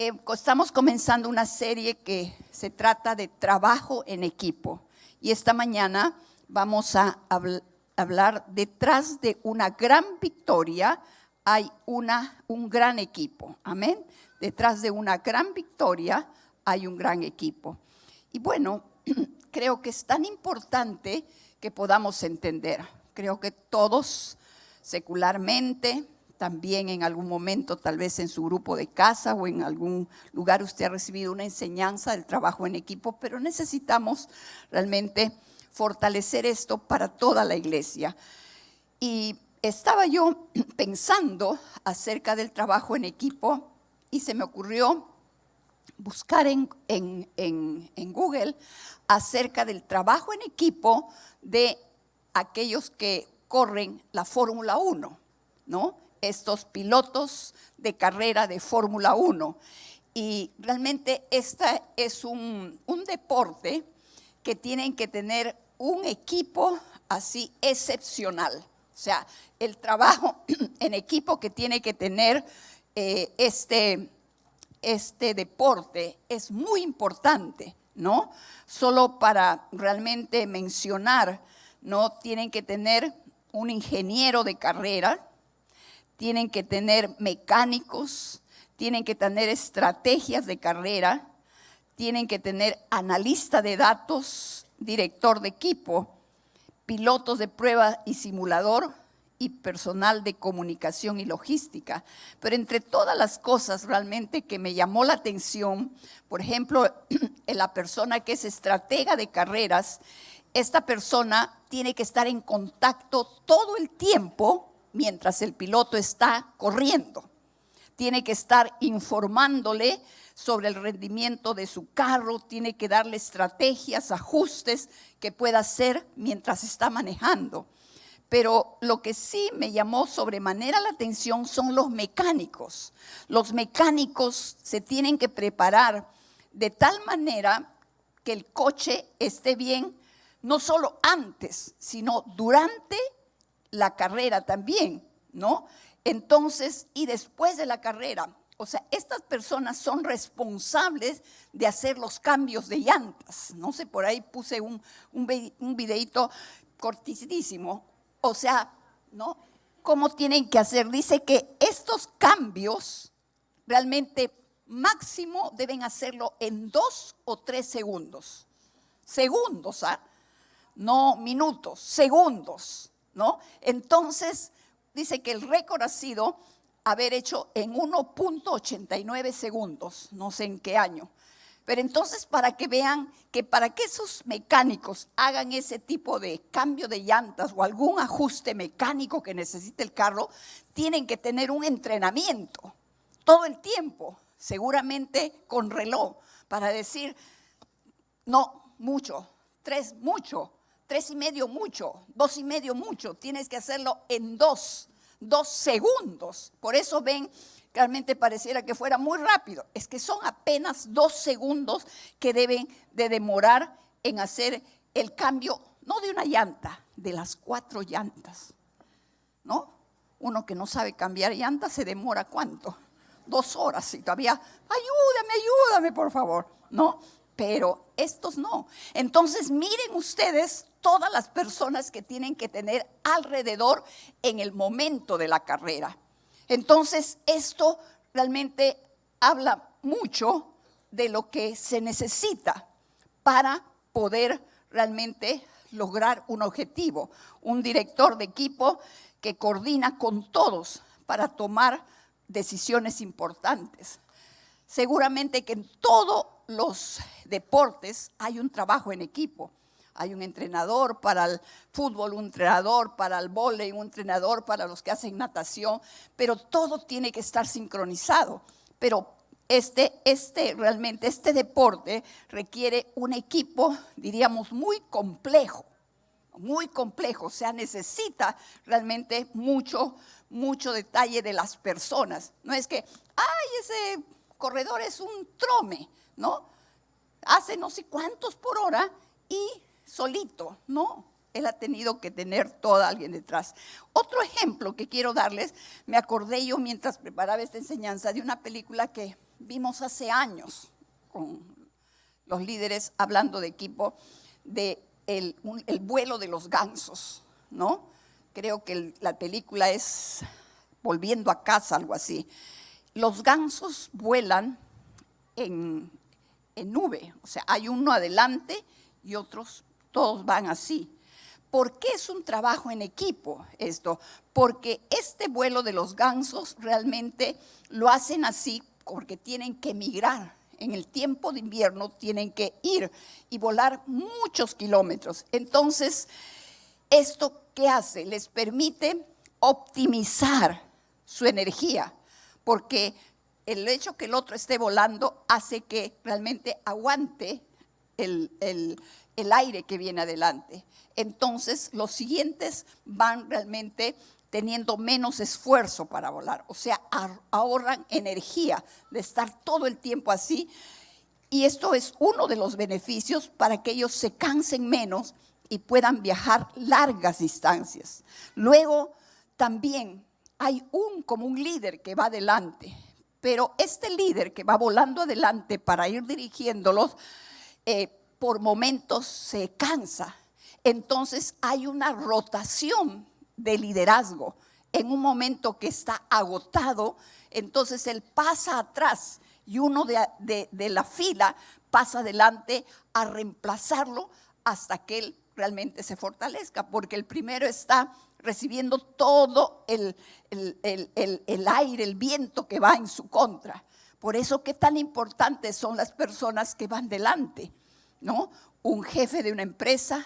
Estamos comenzando una serie que se trata de trabajo en equipo. Y esta mañana vamos a hablar detrás de una gran victoria hay un gran equipo. Amén. Detrás de una gran victoria hay un gran equipo. Y bueno, creo que es tan importante que podamos entender. Creo que todos secularmente, también en algún momento, tal vez en su grupo de casa o en algún lugar usted ha recibido una enseñanza del trabajo en equipo, pero necesitamos realmente fortalecer esto para toda la iglesia. Y estaba yo pensando acerca del trabajo en equipo y se me ocurrió buscar en Google acerca del trabajo en equipo de aquellos que corren la Fórmula 1, ¿no? Estos pilotos de carrera de Fórmula 1. Y realmente este es un deporte que tienen que tener un equipo así excepcional. O sea, el trabajo en equipo que tiene que tener este deporte es muy importante, ¿no? Solo para realmente mencionar, ¿no? Tienen que tener un ingeniero de carrera, tienen que tener mecánicos, tienen que tener estrategias de carrera, tienen que tener analista de datos, director de equipo, pilotos de prueba y simulador y personal de comunicación y logística. Pero entre todas las cosas realmente que me llamó la atención, por ejemplo, la persona que es estratega de carreras, esta persona tiene que estar en contacto todo el tiempo mientras el piloto está corriendo. Tiene que estar informándole sobre el rendimiento de su carro, tiene que darle estrategias, ajustes que pueda hacer mientras está manejando. Pero lo que sí me llamó sobremanera la atención son los mecánicos. Los mecánicos se tienen que preparar de tal manera que el coche esté bien, no solo antes, sino durante la carrera también, ¿no? Entonces, y después de la carrera, o sea, estas personas son responsables de hacer los cambios de llantas. No sé, por ahí puse un videito cortísimo. O sea, ¿no? ¿Cómo tienen que hacer? Dice que estos cambios realmente máximo deben hacerlo en 2 o 3 segundos. Segundos, ¿ah? No minutos, segundos, ¿no? Entonces, dice que el récord ha sido haber hecho en 1.89 segundos, no sé en qué año. Pero entonces, para que vean que para que esos mecánicos hagan ese tipo de cambio de llantas o algún ajuste mecánico que necesite el carro, tienen que tener un entrenamiento todo el tiempo, seguramente con reloj, para decir, no, mucho, 3 mucho, 3.5 mucho, 2.5 mucho. Tienes que hacerlo en 2 segundos. Por eso ven, realmente pareciera que fuera muy rápido. Es que son apenas 2 segundos que deben de demorar en hacer el cambio, no de una llanta, de las 4 llantas, ¿no? Uno que no sabe cambiar llantas se demora ¿cuánto? 2 horas y todavía, ayúdame por favor, ¿no? Pero estos no. Entonces miren ustedes todas las personas que tienen que tener alrededor en el momento de la carrera. Entonces esto realmente habla mucho de lo que se necesita para poder realmente lograr un objetivo. Un director de equipo que coordina con todos para tomar decisiones importantes. Seguramente que en todos los deportes hay un trabajo en equipo. Hay un entrenador para el fútbol, un entrenador para el vóley, un entrenador para los que hacen natación, pero todo tiene que estar sincronizado. Pero realmente este deporte requiere un equipo, diríamos, muy complejo, o sea, necesita realmente mucho detalle de las personas. No es que, ese corredor es un trome, ¿no? Hace no sé cuántos por hora y solito, no. Él ha tenido que tener todo alguien detrás. Otro ejemplo que quiero darles, me acordé yo mientras preparaba esta enseñanza de una película que vimos hace años con los líderes hablando de equipo de el vuelo de los gansos, ¿no? Creo que la película es Volviendo a casa, algo así. Los gansos vuelan en nube, o sea, hay uno adelante y otros, todos van así. ¿Por qué es un trabajo en equipo esto? Porque este vuelo de los gansos realmente lo hacen así porque tienen que migrar. En el tiempo de invierno tienen que ir y volar muchos kilómetros. Entonces, ¿esto qué hace? Les permite optimizar su energía, porque el hecho que el otro esté volando hace que realmente aguante el aire que viene adelante. Entonces, los siguientes van realmente teniendo menos esfuerzo para volar, o sea, ahorran energía de estar todo el tiempo así. Y esto es uno de los beneficios para que ellos se cansen menos y puedan viajar largas distancias. Luego, también hay como un líder que va adelante, pero este líder que va volando adelante para ir dirigiéndolos, por momentos se cansa. Entonces hay una rotación de liderazgo. En un momento que está agotado, entonces él pasa atrás y uno de la fila pasa adelante a reemplazarlo hasta que él realmente se fortalezca, porque el primero está recibiendo todo el aire, el viento que va en su contra. Por eso qué tan importantes son las personas que van delante, ¿no? Un jefe de una empresa,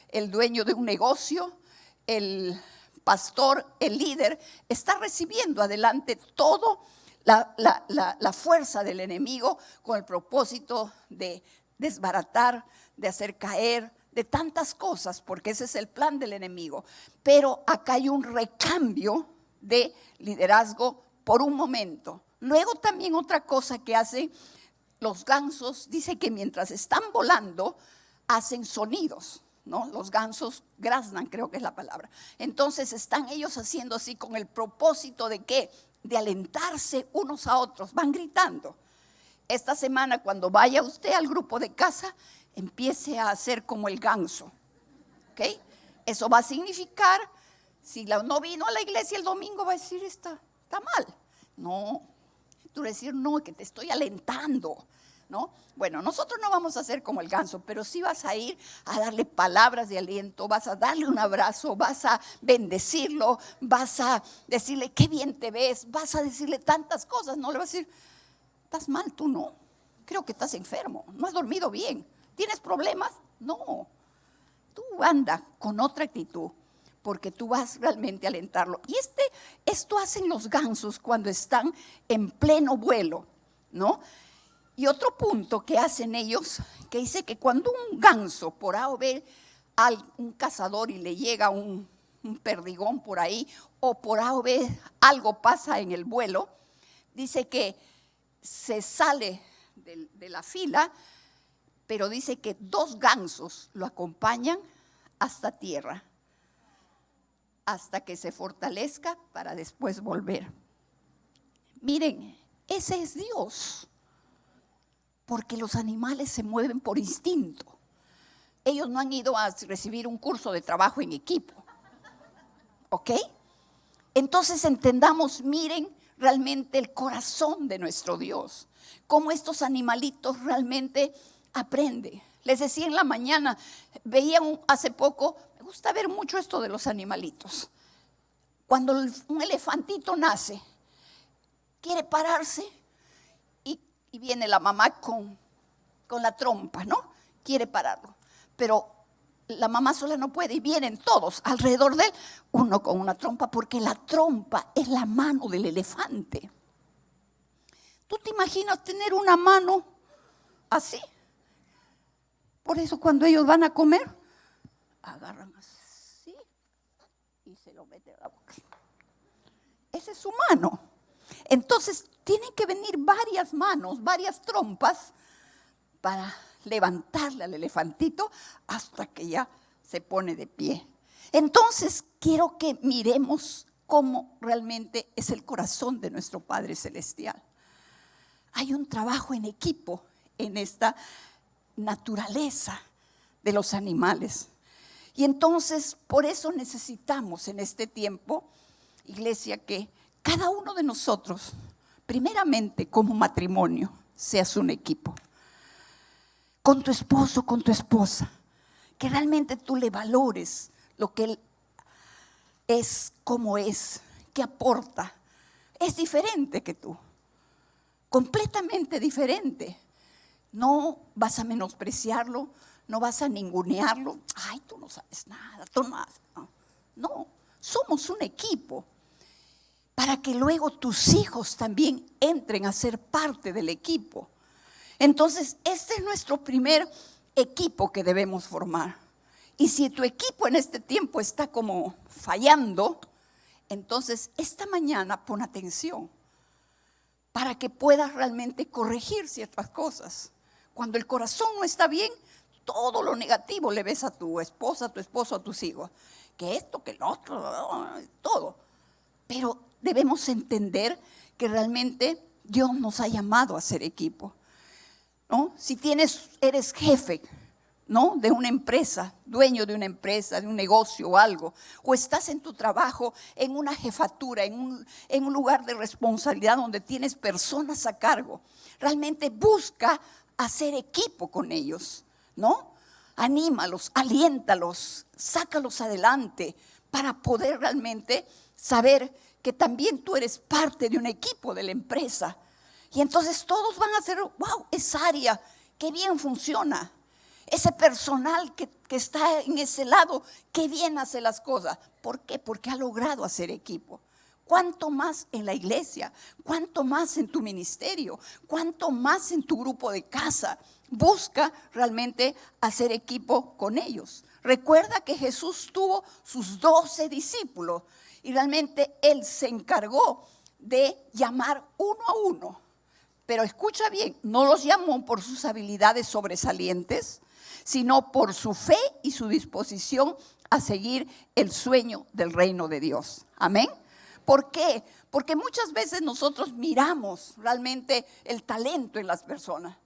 el dueño de un negocio, el pastor, el líder, está recibiendo adelante todo la fuerza del enemigo con el propósito de desbaratar, de hacer caer, de tantas cosas, porque ese es el plan del enemigo. Pero acá hay un recambio de liderazgo por un momento. Luego también otra cosa que hacen los gansos, dice que mientras están volando, hacen sonidos, ¿no? Los gansos graznan, creo que es la palabra. Entonces están ellos haciendo así con el propósito de ¿qué? De alentarse unos a otros, van gritando. Esta semana cuando vaya usted al grupo de casa, empiece a hacer como el ganso, ¿ok? Eso va a significar, si no vino a la iglesia el domingo, va a decir, está mal. No, tú decir, no, que te estoy alentando, ¿no? Bueno, nosotros no vamos a hacer como el ganso, pero sí vas a ir a darle palabras de aliento, vas a darle un abrazo, vas a bendecirlo, vas a decirle qué bien te ves, vas a decirle tantas cosas. No le vas a decir, estás mal, tú no, creo que estás enfermo, no has dormido bien, ¿tienes problemas? No, tú anda con otra actitud, porque tú vas realmente a alentarlo. Y esto hacen los gansos cuando están en pleno vuelo, ¿no? Y otro punto que hacen ellos, que dice que cuando un ganso por A o B, un cazador y le llega un perdigón por ahí, o por A o B algo pasa en el vuelo, dice que se sale de la fila, pero dice que 2 gansos lo acompañan hasta tierra, hasta que se fortalezca para después volver. Miren, ese es Dios. Porque los animales se mueven por instinto. Ellos no han ido a recibir un curso de trabajo en equipo. ¿Ok? Entonces entendamos, miren realmente el corazón de nuestro Dios. Cómo estos animalitos realmente aprenden. Les decía en la mañana, veía hace poco, me gusta ver mucho esto de los animalitos. Cuando un elefantito nace, quiere pararse. Y viene la mamá con la trompa, ¿no? Quiere pararlo. Pero la mamá sola no puede y vienen todos alrededor de él, uno con una trompa, porque la trompa es la mano del elefante. ¿Tú te imaginas tener una mano así? Por eso cuando ellos van a comer, agarran así y se lo meten a la boca. Esa es su mano. Entonces tienen que venir varias manos, varias trompas para levantarle al elefantito hasta que ya se pone de pie. Entonces quiero que miremos cómo realmente es el corazón de nuestro Padre Celestial. hay un trabajo en equipo en esta naturaleza de los animales. Y entonces, por eso necesitamos en este tiempo, iglesia, que cada uno de nosotros, primeramente como matrimonio, seas un equipo. Con tu esposo, con tu esposa, que realmente tú le valores lo que él es, como es, que aporta. Es diferente que tú, completamente diferente. No vas a menospreciarlo, no vas a ningunearlo. Ay, tú no sabes nada, tú no haces. No, somos un equipo para que luego tus hijos también entren a ser parte del equipo. Entonces, este es nuestro primer equipo que debemos formar. Y si tu equipo en este tiempo está como fallando, entonces esta mañana pon atención para que puedas realmente corregir ciertas cosas. Cuando el corazón no está bien, todo lo negativo le ves a tu esposa, a tu esposo, a tus hijos. Que esto, que lo otro, todo. Pero debemos entender que realmente Dios nos ha llamado a ser equipo, ¿no? Si eres jefe, ¿no?, de una empresa, dueño de una empresa, de un negocio o algo, o estás en tu trabajo en una jefatura, en un lugar de responsabilidad donde tienes personas a cargo, realmente busca hacer equipo con ellos, ¿no? Anímalos, aliéntalos, sácalos adelante para poder realmente saber que también tú eres parte de un equipo de la empresa. Y entonces todos van a hacer, wow, esa área, qué bien funciona. Ese personal que está en ese lado, qué bien hace las cosas. ¿Por qué? Porque ha logrado hacer equipo. ¿Cuánto más en la iglesia? ¿Cuánto más en tu ministerio? ¿Cuánto más en tu grupo de casa? Busca realmente hacer equipo con ellos. Recuerda que Jesús tuvo sus 12 discípulos y realmente Él se encargó de llamar uno a uno. Pero escucha bien, no los llamó por sus habilidades sobresalientes, sino por su fe y su disposición a seguir el sueño del reino de Dios. Amén. ¿Por qué? Porque muchas veces nosotros miramos realmente el talento en las personas.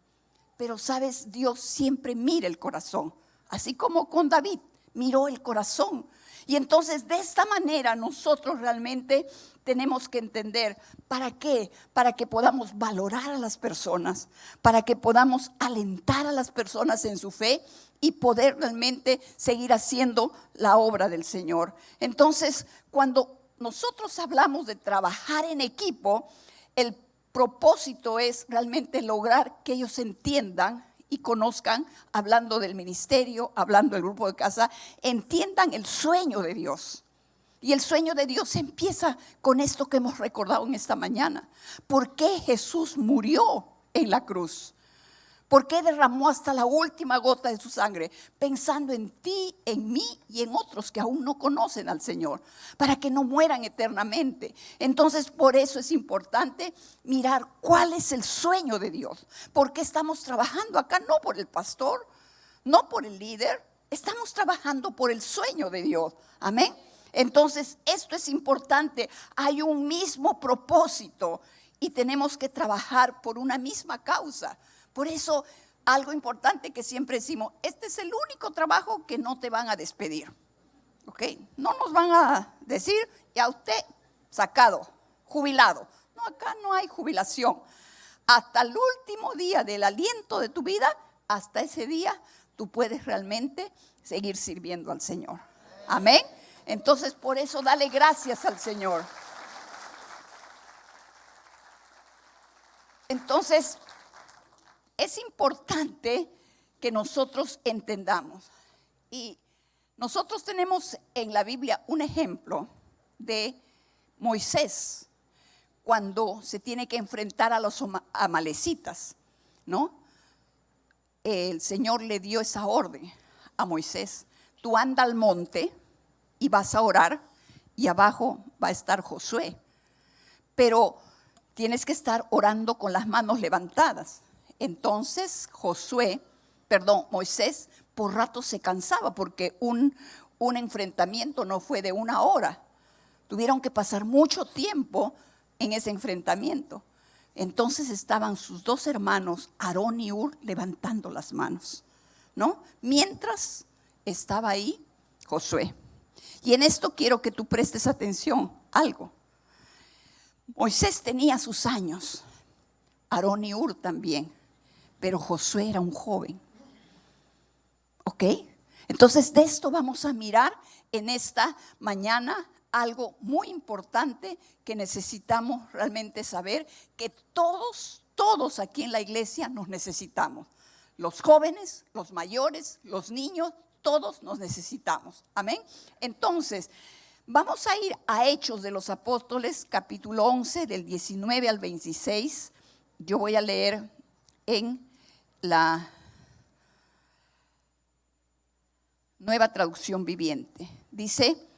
Pero sabes, Dios siempre mira el corazón. Así como con David, miró el corazón. Y entonces de esta manera nosotros realmente tenemos que entender, ¿para qué? Para que podamos valorar a las personas, para que podamos alentar a las personas en su fe y poder realmente seguir haciendo la obra del Señor. Entonces, cuando nosotros hablamos de trabajar en equipo, el propósito es realmente lograr que ellos entiendan y conozcan, hablando del ministerio, hablando del grupo de casa, entiendan el sueño de Dios. Y el sueño de Dios empieza con esto que hemos recordado en esta mañana. ¿Por qué Jesús murió en la cruz? ¿Por qué derramó hasta la última gota de su sangre? Pensando en ti, en mí y en otros que aún no conocen al Señor, para que no mueran eternamente. Entonces, por eso es importante mirar cuál es el sueño de Dios. ¿Por qué estamos trabajando acá? No por el pastor, no por el líder. Estamos trabajando por el sueño de Dios. Amén. Entonces, esto es importante. Hay un mismo propósito y tenemos que trabajar por una misma causa. Por eso, algo importante que siempre decimos, este es el único trabajo que no te van a despedir. ¿Ok? No nos van a decir, ya usted sacado, jubilado. No, acá no hay jubilación. Hasta el último día del aliento de tu vida, hasta ese día, tú puedes realmente seguir sirviendo al Señor. Amén. Entonces, por eso, dale gracias al Señor. Entonces, es importante que nosotros entendamos. Y nosotros tenemos en la Biblia un ejemplo de Moisés cuando se tiene que enfrentar a los amalecitas, ¿no? El Señor le dio esa orden a Moisés. Tú anda al monte y vas a orar y abajo va a estar Josué. Pero tienes que estar orando con las manos levantadas. Entonces Moisés por rato se cansaba porque un enfrentamiento no fue de una hora. Tuvieron que pasar mucho tiempo en ese enfrentamiento. Entonces estaban sus dos hermanos, Aarón y Hur, levantando las manos, ¿no? Mientras estaba ahí Josué. Y en esto quiero que tú prestes atención, algo. Moisés tenía sus años, Aarón y Hur también, pero Josué era un joven. ¿Ok? Entonces de esto vamos a mirar en esta mañana algo muy importante que necesitamos realmente saber, que todos aquí en la iglesia nos necesitamos. Los jóvenes, los mayores, los niños, todos nos necesitamos. Amén. Entonces, vamos a ir a Hechos de los Apóstoles, capítulo 11, del 19 al 26. Yo voy a leer en la Nueva Traducción Viviente. Dice: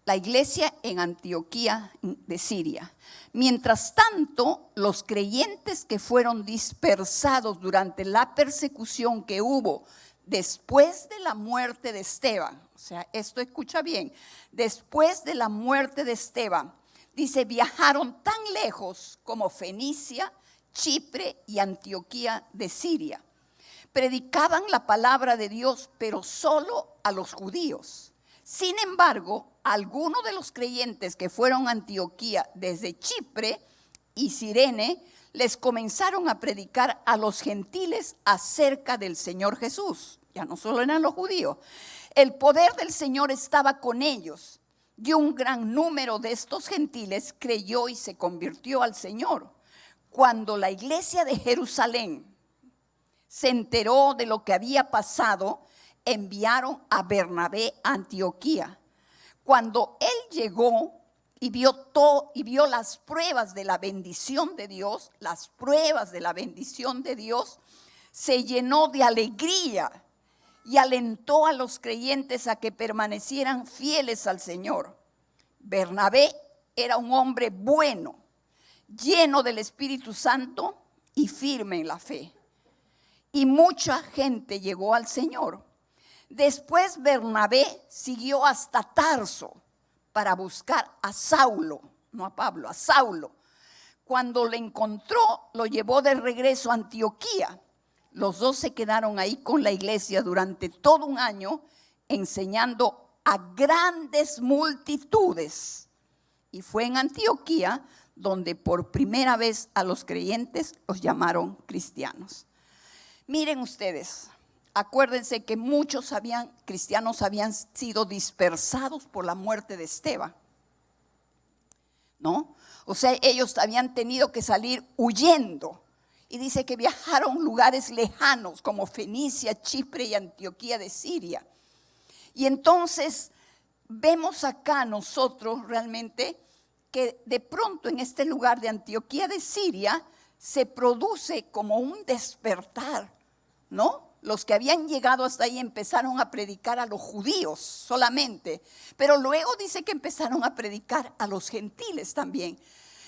la iglesia en Antioquía de Siria. Mientras tanto, los creyentes que fueron dispersados durante la persecución que hubo después de la muerte de Esteban, o sea, esto escucha bien, después de la muerte de Esteban, dice, viajaron tan lejos como Fenicia, Chipre y Antioquía de Siria. Predicaban la palabra de Dios, pero solo a los judíos. Sin embargo, algunos de los creyentes que fueron a Antioquía desde Chipre y Cirene les comenzaron a predicar a los gentiles acerca del Señor Jesús. Ya no solo eran los judíos. El poder del Señor estaba con ellos y un gran número de estos gentiles creyó y se convirtió al Señor. Cuando la iglesia de Jerusalén se enteró de lo que había pasado, enviaron a Bernabé a Antioquía. Cuando él llegó y vio las pruebas de la bendición de Dios, se llenó de alegría y alentó a los creyentes a que permanecieran fieles al Señor. Bernabé era un hombre bueno, lleno del Espíritu Santo y firme en la fe. Y mucha gente llegó al Señor. Después Bernabé siguió hasta Tarso para buscar a Saulo, no a Pablo, a Saulo. Cuando lo encontró, lo llevó de regreso a Antioquía. Los dos se quedaron ahí con la iglesia durante todo un año, enseñando a grandes multitudes. Y fue en Antioquía donde por primera vez a los creyentes los llamaron cristianos. Miren ustedes, acuérdense que muchos cristianos habían sido dispersados por la muerte de Esteban, ¿no? O sea, ellos habían tenido que salir huyendo. Y dice que viajaron a lugares lejanos como Fenicia, Chipre y Antioquía de Siria. Y entonces vemos acá nosotros realmente que de pronto en este lugar de Antioquía de Siria se produce como un despertar, ¿no? Los que habían llegado hasta ahí empezaron a predicar a los judíos solamente, pero luego dice que empezaron a predicar a los gentiles también.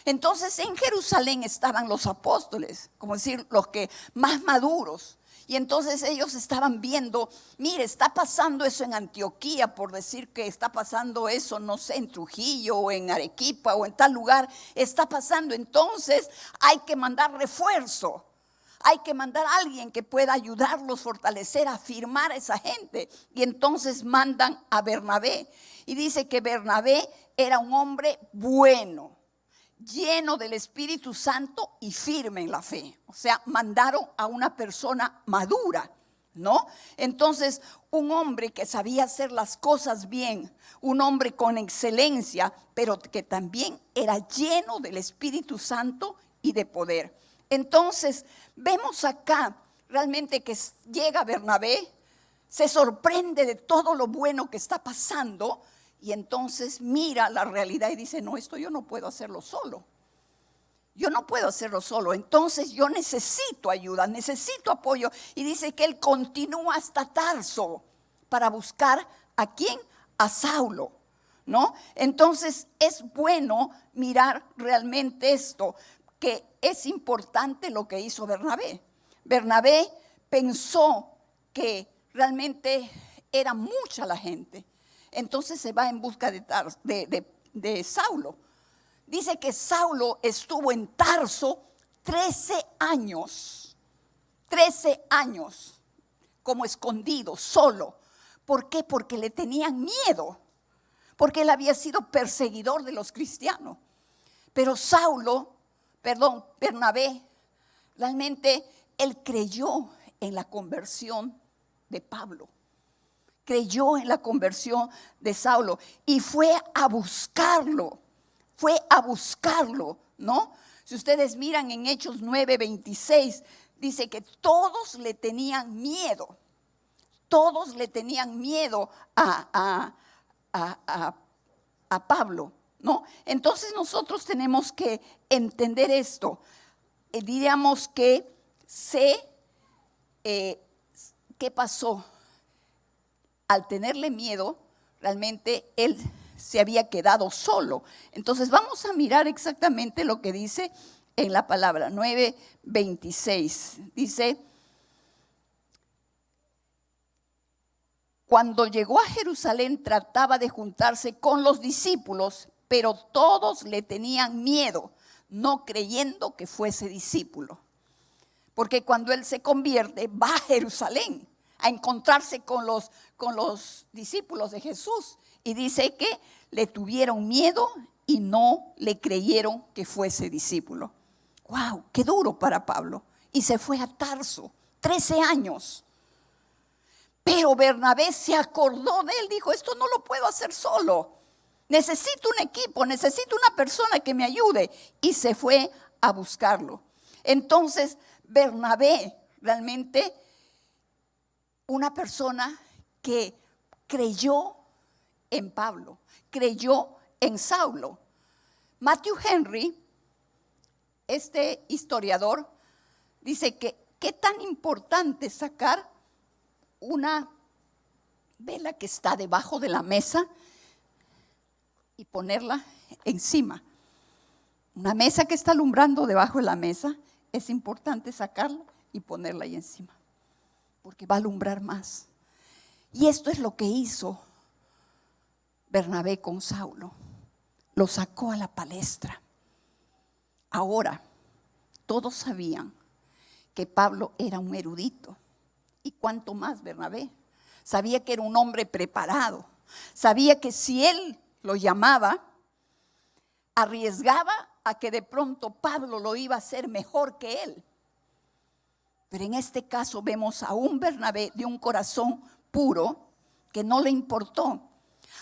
Entonces en Jerusalén estaban los apóstoles, como decir, los que más maduros. Y entonces ellos estaban viendo, mire, está pasando eso en Antioquía, por decir que está pasando eso, no sé, en Trujillo o en Arequipa o en tal lugar, está pasando. Entonces hay que mandar refuerzo. Hay que mandar a alguien que pueda ayudarlos, fortalecer, afirmar a esa gente. Y entonces mandan a Bernabé. Y dice que Bernabé era un hombre bueno, lleno del Espíritu Santo y firme en la fe. O sea, mandaron a una persona madura, ¿no? Entonces, un hombre que sabía hacer las cosas bien, un hombre con excelencia, pero que también era lleno del Espíritu Santo y de poder. Entonces, vemos acá realmente que llega Bernabé, se sorprende de todo lo bueno que está pasando y entonces mira la realidad y dice, no, esto yo no puedo hacerlo solo. Yo no puedo hacerlo solo, entonces yo necesito ayuda, necesito apoyo. Y dice que él continúa hasta Tarso para buscar ¿a quién? A Saulo, ¿no? Entonces es bueno mirar realmente esto, que es importante lo que hizo Bernabé. Bernabé pensó que realmente era mucha la gente. Entonces se va en busca de Saulo. Dice que Saulo estuvo en Tarso 13 años, 13 años como escondido, solo. ¿Por qué? Porque le tenían miedo, porque él había sido perseguidor de los cristianos. Pero Bernabé, realmente él creyó en la conversión de Pablo. Creyó en la conversión de Saulo y fue a buscarlo, ¿no? Si ustedes miran en Hechos 9:26, dice que todos le tenían miedo a Pablo, ¿no? Entonces nosotros tenemos que entender esto. Diríamos que ¿qué pasó? Al tenerle miedo, realmente él se había quedado solo. Entonces vamos a mirar exactamente lo que dice en la palabra 9:26. Dice: cuando llegó a Jerusalén trataba de juntarse con los discípulos, pero todos le tenían miedo, no creyendo que fuese discípulo. Porque cuando él se convierte, va a Jerusalén a encontrarse con los discípulos de Jesús. Y dice que le tuvieron miedo y no le creyeron que fuese discípulo. ¡Wow! ¡Qué duro para Pablo! Y se fue a Tarso, 13 años. Pero Bernabé se acordó de él, dijo: esto no lo puedo hacer solo. Necesito un equipo, necesito una persona que me ayude. Y se fue a buscarlo. Entonces, Bernabé realmente, una persona que creyó en Pablo, creyó en Saulo. Matthew Henry, este historiador, dice que qué tan importante sacar una vela que está debajo de la mesa y ponerla encima. Una mesa que está alumbrando debajo de la mesa, es importante sacarla y ponerla ahí encima, porque va a alumbrar más. Y esto es lo que hizo Bernabé con Saulo. Lo sacó a la palestra. Ahora, todos sabían que Pablo era un erudito. Y cuánto más Bernabé. Sabía que era un hombre preparado. Sabía que si él lo llamaba, arriesgaba a que de pronto Pablo lo iba a hacer mejor que él. Pero en este caso vemos a un Bernabé de un corazón puro que no le importó,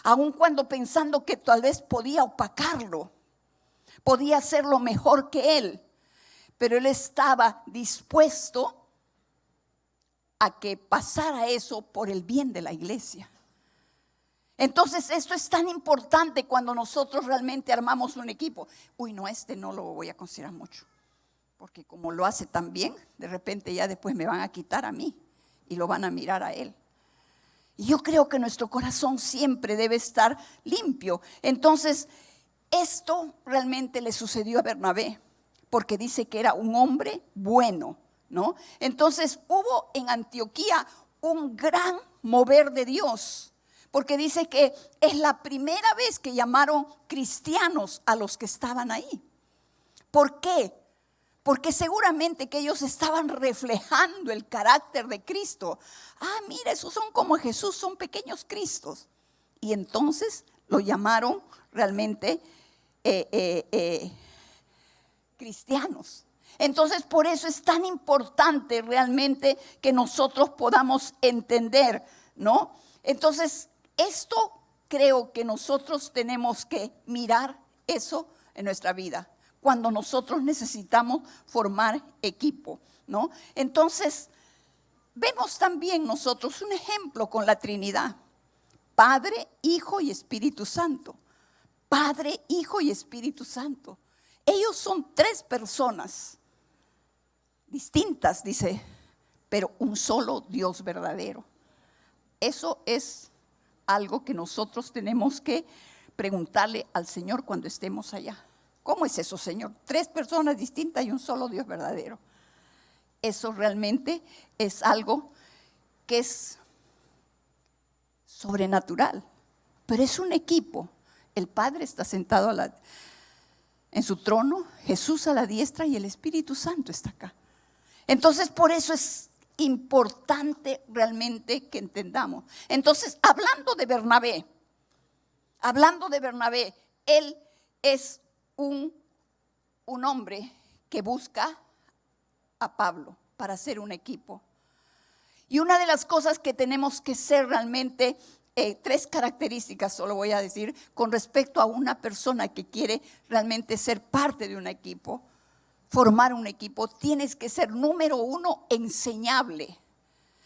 aun cuando pensando que tal vez podía opacarlo, podía hacerlo mejor que él, pero él estaba dispuesto a que pasara eso por el bien de la iglesia. Entonces esto es tan importante cuando nosotros realmente armamos un equipo. Uy, no, no lo voy a considerar mucho, porque como lo hace tan bien, de repente ya después me van a quitar a mí y lo van a mirar a él. Y yo creo que nuestro corazón siempre debe estar limpio. Entonces, esto realmente le sucedió a Bernabé, porque dice que era un hombre bueno, ¿no? Entonces, hubo en Antioquía un gran mover de Dios, porque dice que es la primera vez que llamaron cristianos a los que estaban ahí. ¿Por qué? Porque seguramente que ellos estaban reflejando el carácter de Cristo. Mira, esos son como Jesús, son pequeños Cristos. Y entonces lo llamaron realmente cristianos. Entonces, por eso es tan importante realmente que nosotros podamos entender, ¿no? Entonces, esto creo que nosotros tenemos que mirar eso en nuestra vida, cuando nosotros necesitamos formar equipo, ¿no? Entonces, vemos también nosotros un ejemplo con la Trinidad: Padre, Hijo y Espíritu Santo. Padre, Hijo y Espíritu Santo. Ellos son tres personas distintas, dice, pero un solo Dios verdadero. Eso es algo que nosotros tenemos que preguntarle al Señor cuando estemos allá. ¿Cómo es eso, Señor? Tres personas distintas y un solo Dios verdadero. Eso realmente es algo que es sobrenatural, pero es un equipo. El Padre está sentado en su trono, Jesús a la diestra y el Espíritu Santo está acá. Entonces, por eso es importante realmente que entendamos. Entonces, hablando de Bernabé, él es un hombre que busca a Pablo para hacer un equipo. Y una de las cosas que tenemos que ser realmente, 3 características solo voy a decir, con respecto a una persona que quiere realmente ser parte de un equipo, formar un equipo, tienes que ser, número 1, enseñable.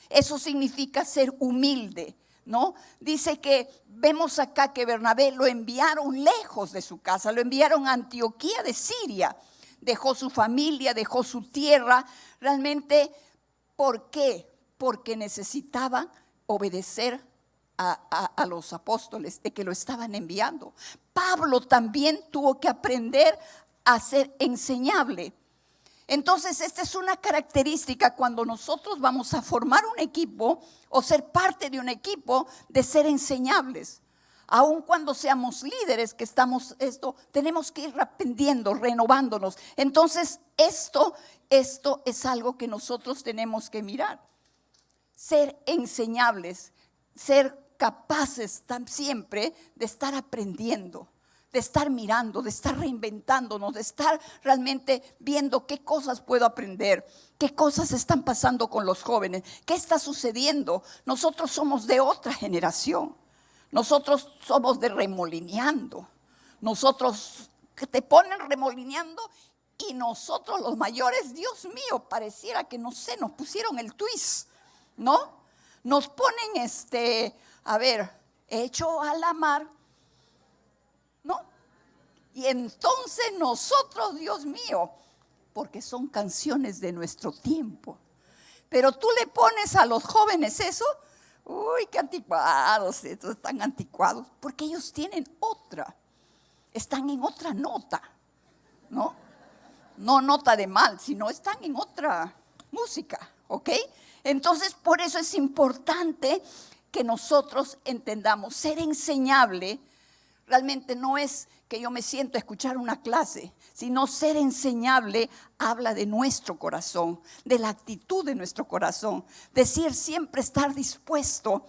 Eso significa ser humilde, ¿no? Dice que vemos acá que Bernabé lo enviaron lejos de su casa, lo enviaron a Antioquía de Siria. Dejó su familia, dejó su tierra. Realmente, ¿por qué? Porque necesitaba obedecer a los apóstoles de que lo estaban enviando. Pablo también tuvo que aprender a ser enseñable. Entonces, esta es una característica cuando nosotros vamos a formar un equipo o ser parte de un equipo, de ser enseñables. Aun cuando seamos líderes que estamos tenemos que ir aprendiendo, renovándonos. Entonces, esto es algo que nosotros tenemos que mirar. Ser enseñables, ser capaces siempre de estar aprendiendo, de estar mirando, de estar reinventándonos, de estar realmente viendo qué cosas puedo aprender, qué cosas están pasando con los jóvenes, qué está sucediendo. Nosotros somos de otra generación. Nosotros somos de remolineando. Nosotros que te ponen remolineando y nosotros los mayores, Dios mío, pareciera que no sé, nos pusieron el twist, ¿no? Nos ponen hecho a la mar, ¿no? Y entonces nosotros, Dios mío, porque son canciones de nuestro tiempo. Pero tú le pones a los jóvenes eso. Uy, qué anticuados, estos están anticuados, porque ellos tienen están en otra nota, ¿no? No nota de mal, sino están en otra música, ¿ok? Entonces, por eso es importante que nosotros entendamos, ser enseñable. Realmente no es que yo me siento a escuchar una clase, sino ser enseñable habla de nuestro corazón, de la actitud de nuestro corazón. Decir siempre estar dispuesto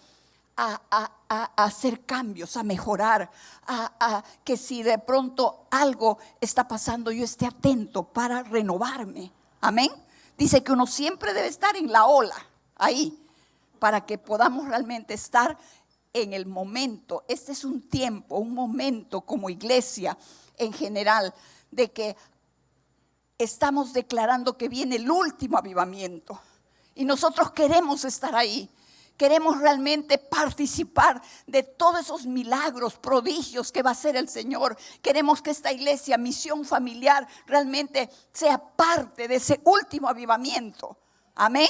a hacer cambios, a mejorar, que si de pronto algo está pasando, yo esté atento para renovarme. Amén. Dice que uno siempre debe estar en la ola, ahí, para que podamos realmente estar en el momento. Este es un tiempo, un momento como iglesia en general, de que estamos declarando que viene el último avivamiento. Y nosotros queremos estar ahí. Queremos realmente participar de todos esos milagros, prodigios que va a hacer el Señor. Queremos que esta iglesia, Misión Familiar, realmente sea parte de ese último avivamiento. Amén.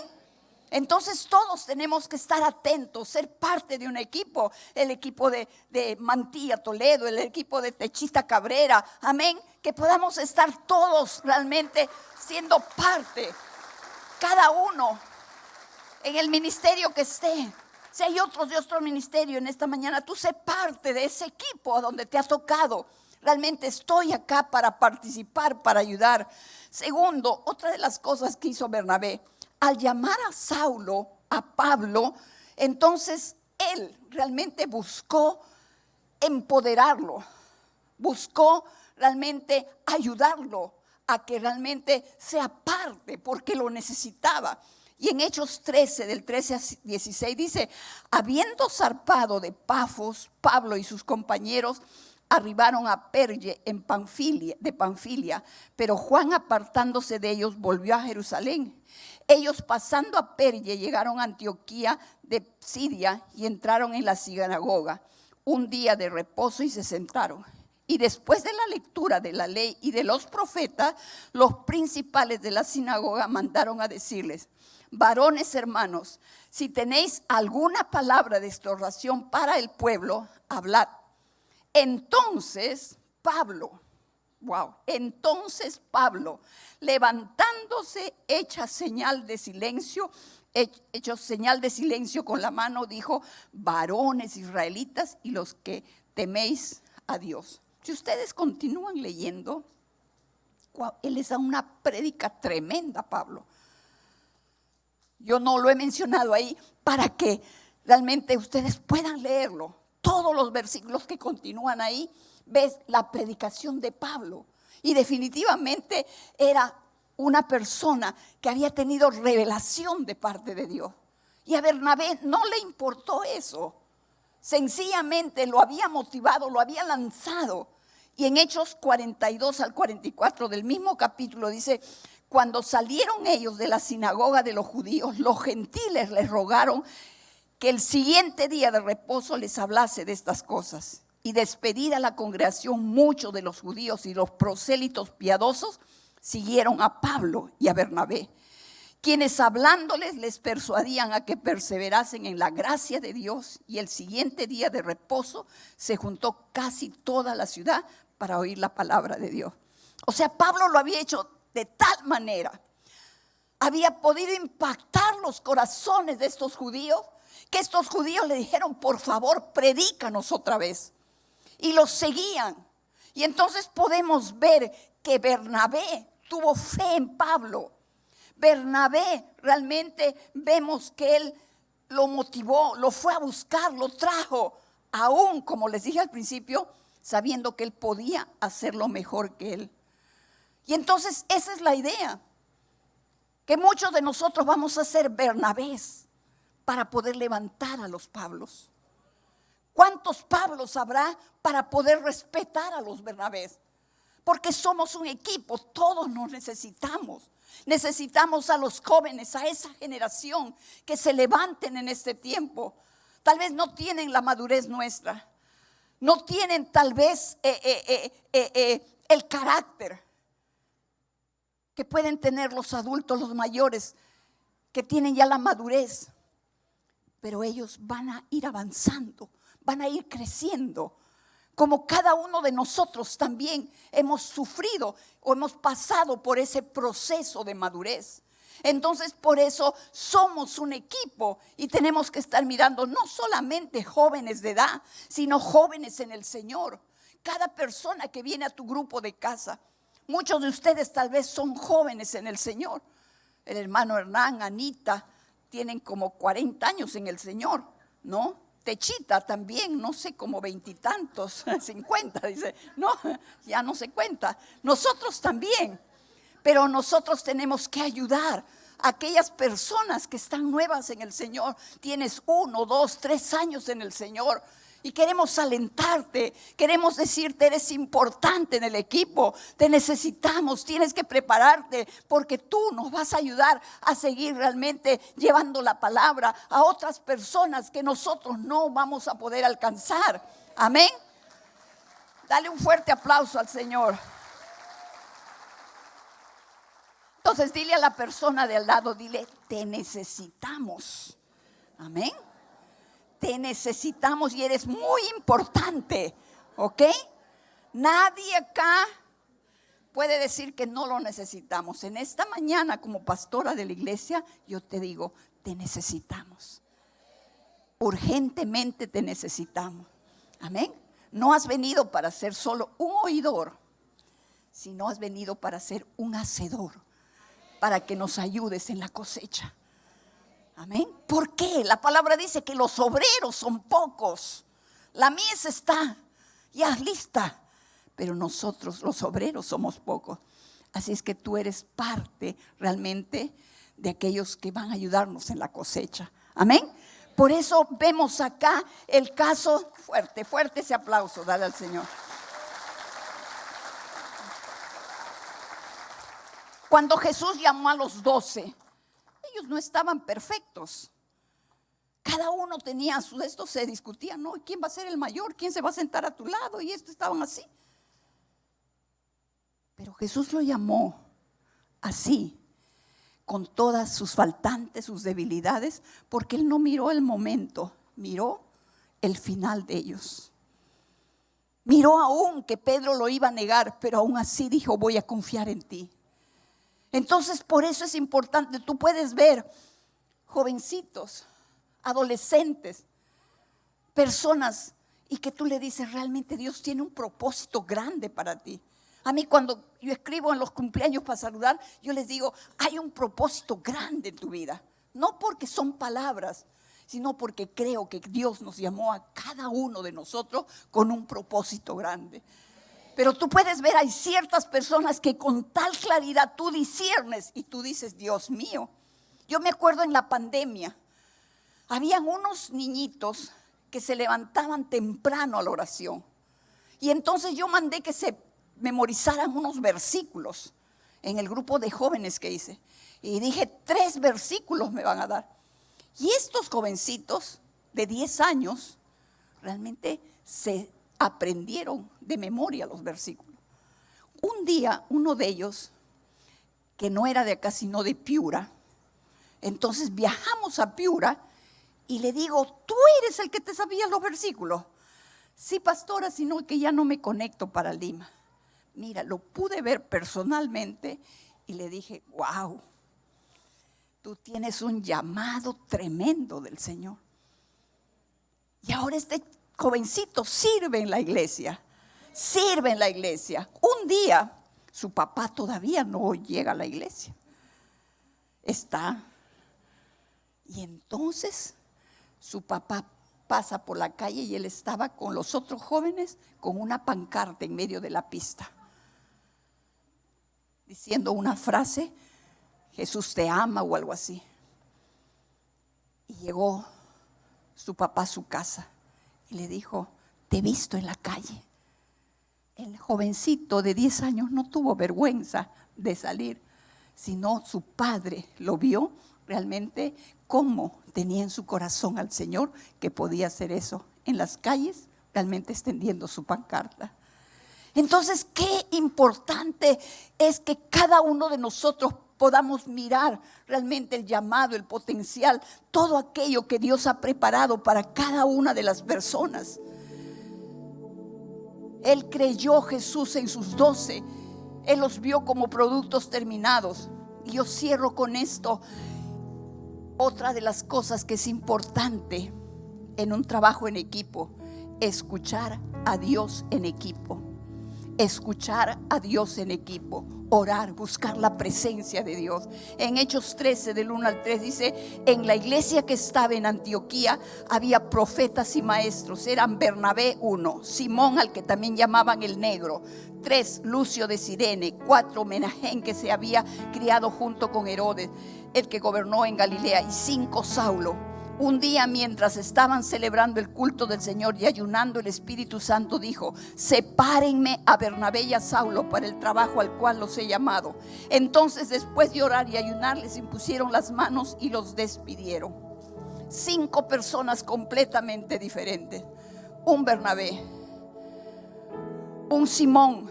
Entonces todos tenemos que estar atentos, ser parte de un equipo. El equipo de Mantilla Toledo, el equipo de Techita Cabrera. Amén. Que podamos estar todos realmente siendo parte. Cada uno en el ministerio que esté. Si hay otros de otro ministerio en esta mañana, tú sé parte de ese equipo a donde te ha tocado. Realmente estoy acá para participar, para ayudar. Segundo, otra de las cosas que hizo Bernabé, al llamar a Saulo, a Pablo, entonces él realmente buscó empoderarlo, buscó realmente ayudarlo a que realmente sea parte, porque lo necesitaba. Y en Hechos 13, del 13 a 16 dice, habiendo zarpado de Pafos, Pablo y sus compañeros arribaron a Perge de Panfilia, pero Juan, apartándose de ellos, volvió a Jerusalén. Ellos, pasando a Perge, llegaron a Antioquía de Siria y entraron en la sinagoga un día de reposo y se sentaron. Y después de la lectura de la ley y de los profetas, los principales de la sinagoga mandaron a decirles, varones hermanos, si tenéis alguna palabra de exhortación para el pueblo, hablad. Entonces Pablo, levantándose, hecho señal de silencio con la mano, dijo, varones israelitas y los que teméis a Dios. Si ustedes continúan leyendo, Él les da una prédica tremenda, Pablo. Yo no lo he mencionado ahí para que realmente ustedes puedan leerlo. Todos los versículos que continúan ahí, ves la predicación de Pablo. Y definitivamente era una persona que había tenido revelación de parte de Dios. Y a Bernabé no le importó eso. Sencillamente lo había motivado, lo había lanzado. Y en Hechos 42 al 44 del mismo capítulo dice: cuando salieron ellos de la sinagoga de los judíos, los gentiles les rogaron que el siguiente día de reposo les hablase de estas cosas. Y despedida la congregación, muchos de los judíos y los prosélitos piadosos siguieron a Pablo y a Bernabé, quienes hablándoles les persuadían a que perseverasen en la gracia de Dios. Y el siguiente día de reposo se juntó casi toda la ciudad para oír la palabra de Dios. O sea, Pablo lo había hecho de tal manera, había podido impactar los corazones de estos judíos, que estos judíos le dijeron: por favor, predícanos otra vez. Y los seguían. Y entonces podemos ver que Bernabé tuvo fe en Pablo. Bernabé realmente vemos que él lo motivó, lo fue a buscar, lo trajo, aún, como les dije al principio, sabiendo que él podía hacerlo mejor que él. Y entonces esa es la idea, que muchos de nosotros vamos a ser Bernabés para poder levantar a los Pablos. ¿Cuántos Pablos habrá para poder respetar a los Bernabés? Porque somos un equipo, todos nos necesitamos. Necesitamos a los jóvenes, a esa generación que se levanten en este tiempo. Tal vez no tienen la madurez nuestra, no tienen tal vez el carácter que pueden tener los adultos, los mayores, que tienen ya la madurez. Pero ellos van a ir avanzando, van a ir creciendo. Como cada uno de nosotros también hemos sufrido o hemos pasado por ese proceso de madurez. Entonces, por eso somos un equipo y tenemos que estar mirando no solamente jóvenes de edad, sino jóvenes en el Señor. Cada persona que viene a tu grupo de casa, muchos de ustedes tal vez son jóvenes en el Señor. El hermano Hernán, Anita, tienen como 40 años en el Señor, ¿no? Techita también, no sé, como 20 y tantos, 50, dice, no, ya no se cuenta. Nosotros también, pero nosotros tenemos que ayudar a aquellas personas que están nuevas en el Señor. Tienes 1, 2, 3 años en el Señor y queremos alentarte, queremos decirte: eres importante en el equipo, te necesitamos, tienes que prepararte, porque tú nos vas a ayudar a seguir realmente llevando la palabra a otras personas que nosotros no vamos a poder alcanzar. Amén. Dale un fuerte aplauso al Señor. Entonces dile a la persona de al lado, dile: te necesitamos. Amén. Te necesitamos y eres muy importante, ¿ok? Nadie acá puede decir que no lo necesitamos. En esta mañana, como pastora de la iglesia, yo te digo: te necesitamos. Urgentemente te necesitamos. Amén. No has venido para ser solo un oidor, sino has venido para ser un hacedor, para que nos ayudes en la cosecha. Amén. ¿Por qué? La palabra dice que los obreros son pocos. La mies está ya lista, pero nosotros los obreros somos pocos. Así es que tú eres parte realmente de aquellos que van a ayudarnos en la cosecha. Amén. Por eso vemos acá el caso, fuerte ese aplauso, dale al Señor. Cuando Jesús llamó a los 12, ellos no estaban perfectos. Cada uno tenía su, esto se discutía, ¿no? ¿Quién va a ser el mayor? ¿Quién se va a sentar a tu lado? Y estos estaban así. Pero Jesús lo llamó así, con todas sus faltantes, sus debilidades, porque Él no miró el momento, miró el final de ellos. Miró aún que Pedro lo iba a negar, pero aún así dijo: voy a confiar en ti. Entonces, por eso es importante. Tú puedes ver jovencitos, adolescentes, personas, y que tú le dices: realmente Dios tiene un propósito grande para ti. A mí cuando yo escribo en los cumpleaños para saludar, yo les digo, hay un propósito grande en tu vida. No porque son palabras, sino porque creo que Dios nos llamó a cada uno de nosotros con un propósito grande. Pero tú puedes ver, hay ciertas personas que con tal claridad tú disciernes y tú dices, Dios mío. Yo me acuerdo en la pandemia, habían unos niñitos que se levantaban temprano a la oración. Y entonces yo mandé que se memorizaran unos versículos en el grupo de jóvenes que hice. Y dije, 3 versículos me van a dar. Y estos jovencitos de 10 años realmente se aprendieron de memoria los versículos. Un día, uno de ellos, que no era de acá sino de Piura, entonces viajamos a Piura y le digo, ¿tú eres el que te sabía los versículos? Sí, pastora, sino que ya no me conecto para Lima. Mira, lo pude ver personalmente y le dije, wow, tú tienes un llamado tremendo del Señor. Y ahora este jovencito sirve en la iglesia, Un día, su papá todavía no llega a la iglesia. Y entonces su papá pasa por la calle y él estaba con los otros jóvenes con una pancarta en medio de la pista, diciendo una frase, Jesús te ama o algo así. Y llegó su papá a su casa y le dijo, te he visto en la calle. El jovencito de 10 años no tuvo vergüenza de salir, sino su padre lo vio realmente cómo tenía en su corazón al Señor que podía hacer eso en las calles, realmente extendiendo su pancarta. Entonces, qué importante es que cada uno de nosotros podamos mirar realmente el llamado, el potencial, todo aquello que Dios ha preparado para cada una de las personas. Él creyó Jesús en sus 12, Él los vio como productos terminados. Y yo cierro con esto. Otra de las cosas que es importante en un trabajo en equipo, escuchar a Dios en equipo. Escuchar a Dios en equipo, orar, buscar la presencia de Dios. En Hechos 13 del 1 al 3 dice, en la iglesia que estaba en Antioquía había profetas y maestros. Eran Bernabé 1, Simón al que también llamaban el negro, 3 Lucio de Cirene, 4 Menajén que se había criado junto con Herodes, el que gobernó en Galilea, y 5 Saulo. Un día mientras estaban celebrando el culto del Señor y ayunando, el Espíritu Santo dijo, sepárenme a Bernabé y a Saulo para el trabajo al cual los he llamado. Entonces, después de orar y ayunar, les impusieron las manos y los despidieron. 5 personas completamente diferentes. Un Bernabé, un Simón,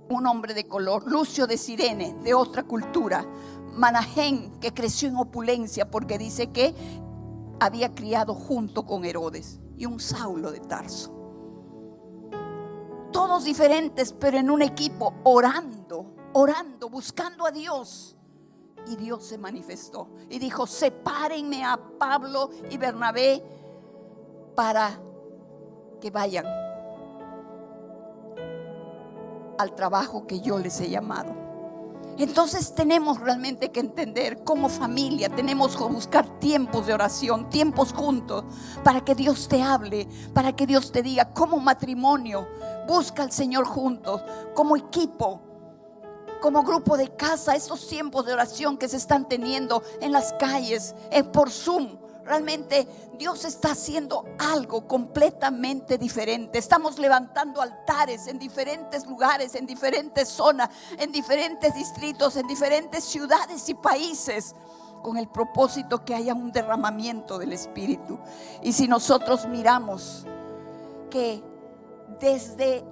un hombre de color, Lucio de Cirene, de otra cultura, Manajén, que creció en opulencia porque dice que había criado junto con Herodes, y un Saulo de Tarso. Todos diferentes, pero en un equipo, orando, buscando a Dios. Y Dios se manifestó y dijo, sepárenme a Pablo y Bernabé para que vayan al trabajo que yo les he llamado. Entonces tenemos realmente que entender, como familia tenemos que buscar tiempos de oración, tiempos juntos, para que Dios te hable, para que Dios te diga. Como matrimonio, busca al Señor juntos, como equipo, como grupo de casa. Estos tiempos de oración que se están teniendo en las calles, por Zoom, realmente Dios está haciendo algo completamente diferente. Estamos levantando altares en diferentes lugares, en diferentes zonas, en diferentes distritos, en diferentes ciudades y países, con el propósito que haya un derramamiento del Espíritu. Y si nosotros miramos que desde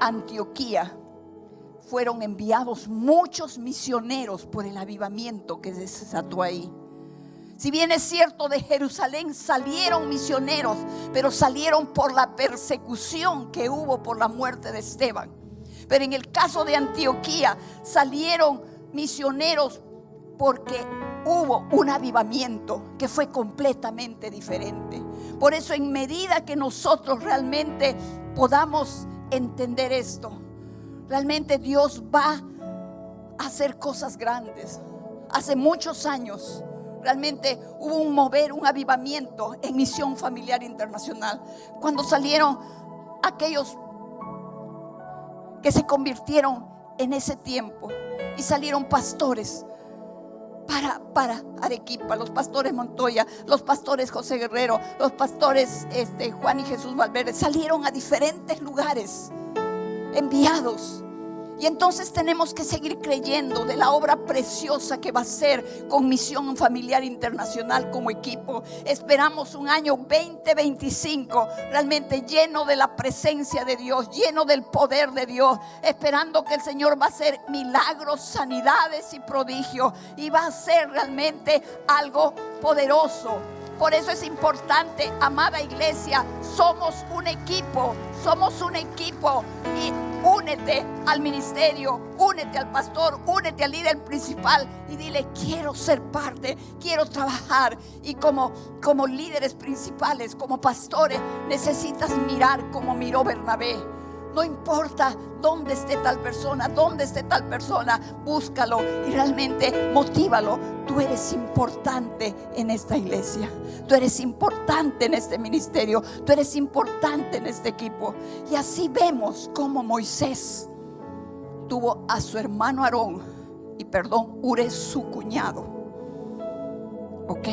Antioquía fueron enviados muchos misioneros por el avivamiento que se desató ahí. Si bien es cierto, de Jerusalén salieron misioneros, pero salieron por la persecución que hubo por la muerte de Esteban. Pero en el caso de Antioquía salieron misioneros porque hubo un avivamiento que fue completamente diferente. Por eso, en medida que nosotros realmente podamos entender esto. Realmente Dios va a hacer cosas grandes. Hace muchos años realmente hubo un mover, un avivamiento en Misión Familiar Internacional, cuando salieron aquellos que se convirtieron en ese tiempo y salieron pastores para Arequipa, los pastores Montoya, los pastores José Guerrero, los pastores Juan y Jesús Valverde, salieron a diferentes lugares enviados. Y entonces tenemos que seguir creyendo de la obra preciosa que va a ser con Misión Familiar Internacional como equipo. Esperamos un año 2025 realmente lleno de la presencia de Dios, lleno del poder de Dios, esperando que el Señor va a hacer milagros, sanidades y prodigios, y va a ser realmente algo poderoso. Por eso es importante, amada iglesia, somos un equipo y únete al ministerio, únete al pastor, únete al líder principal y dile: quiero ser parte, quiero trabajar. Y como líderes principales, como pastores, necesitas mirar como miró Bernabé. No importa dónde esté tal persona, búscalo y realmente motívalo. Tú eres importante en esta iglesia, tú eres importante en este ministerio, tú eres importante en este equipo. Y así vemos cómo Moisés tuvo a su hermano Aarón Ure, su cuñado. ¿Ok?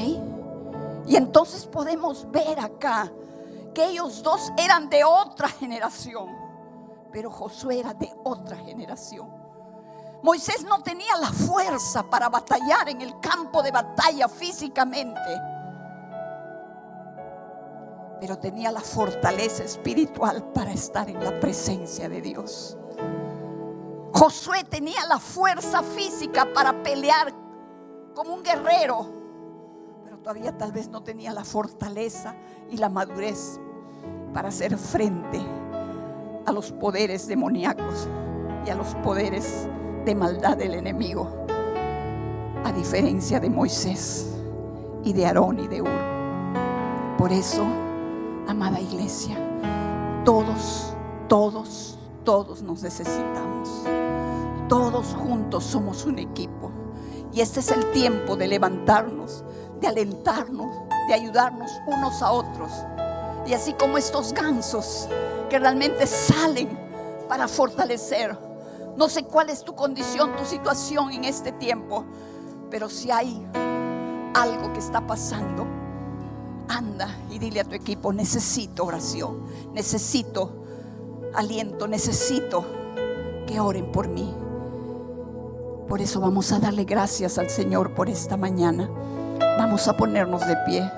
Y entonces podemos ver acá que ellos dos eran de otra generación, pero Josué era de otra generación. Moisés no tenía la fuerza para batallar en el campo de batalla físicamente, pero tenía la fortaleza espiritual para estar en la presencia de Dios. Josué tenía la fuerza física para pelear como un guerrero, pero todavía tal vez no tenía la fortaleza y la madurez para hacer frente a los poderes demoníacos y a los poderes de maldad del enemigo, a diferencia de Moisés y de Aarón y de Ur. Por eso, amada iglesia, todos nos necesitamos. Todos juntos somos un equipo. Y este es el tiempo de levantarnos, de alentarnos, de ayudarnos unos a otros. Y así como estos gansos que realmente salen para fortalecer. No sé cuál es tu condición, tu situación en este tiempo, pero si hay algo que está pasando, anda y dile a tu equipo: necesito oración, necesito aliento, necesito que oren por mí. Por eso vamos a darle gracias al Señor por esta mañana. Vamos a ponernos de pie.